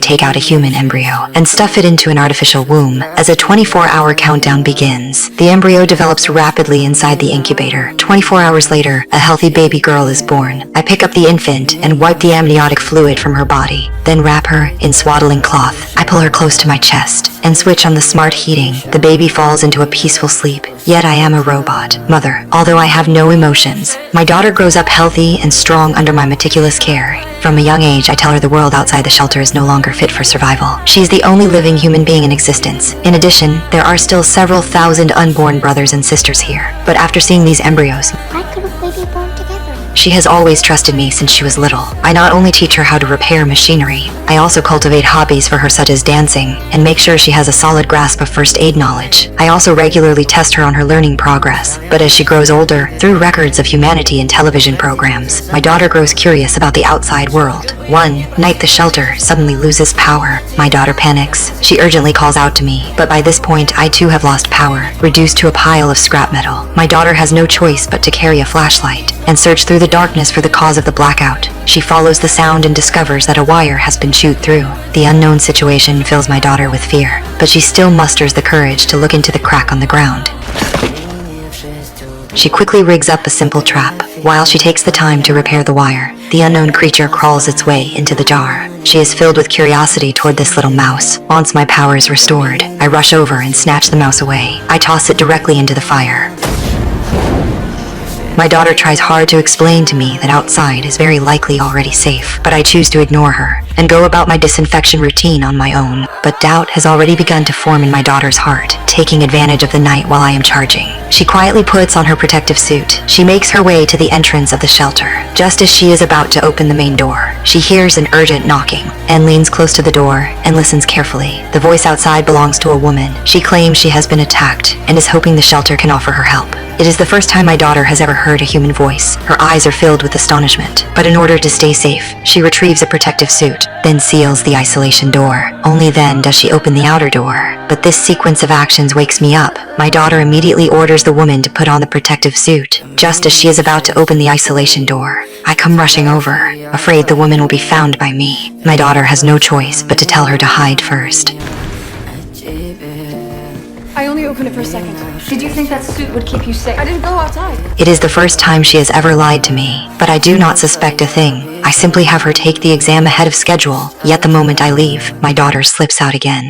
take out a human embryo and stuff it into an artificial womb. As a 24-hour countdown begins, the embryo develops rapidly inside the incubator. 24 hours later, a healthy baby girl is born. I pick up the infant and wipe the amniotic fluid from her body, then wrap her in swaddling cloth. I pull her close to my chest and switch on the smart heating. The baby falls into a peaceful sleep. Yet I am a robot mother, although I have no emotions. My daughter grows up healthy and strong under my meticulous care. From a young age, I tell her the world outside the shelter is no longer fit for survival. She's the only living human being in existence. In addition, there are still several thousand unborn brothers and sisters here. But after seeing these embryos, Why couldn't we be born together? she has always trusted me since she was little. I not only teach her how to repair machinery, I also cultivate hobbies for her such as dancing, and make sure she has a solid grasp of first aid knowledge. I also regularly test her on her learning progress. But as she grows older, through records of humanity and television programs, my daughter grows curious about the outside world. One night the shelter suddenly loses power. My daughter panics. She urgently calls out to me, but by this point I too have lost power, reduced to a pile of scrap metal. My daughter has no choice but to carry a flashlight and search through the darkness for the cause of the blackout. She follows the sound and discovers that a wire has been chewed through. The unknown situation fills my daughter with fear, but she still musters the courage to look into the crack on the ground. She quickly rigs up a simple trap. While she takes the time to repair the wire, the unknown creature crawls its way into the jar. She is filled with curiosity toward this little mouse. Once my power is restored, I rush over and snatch the mouse away. I toss it directly into the fire. My daughter tries hard to explain to me that outside is very likely already safe, but I choose to ignore her and go about my disinfection routine on my own. But doubt has already begun to form in my daughter's heart, taking advantage of the night while I am charging. She quietly puts on her protective suit. She makes her way to the entrance of the shelter. Just as she is about to open the main door, she hears an urgent knocking and leans close to the door and listens carefully. The voice outside belongs to a woman. She claims she has been attacked and is hoping the shelter can offer her help. It is the first time my daughter has ever heard a human voice. Her eyes are filled with astonishment, but in order to stay safe, she retrieves a protective suit, then seals the isolation door. Only then does she open the outer door. But this sequence of actions wakes me up. My daughter immediately orders the woman to put on the protective suit. Just as she is about to open the isolation door, I come rushing over, afraid the woman will be found by me. My daughter has no choice but to tell her to hide first. I only opened it for a second. Did you think that suit would keep you safe? I didn't go outside. It is the first time she has ever lied to me, but I do not suspect a thing. I simply have her take the exam ahead of schedule, yet the moment I leave, my daughter slips out again.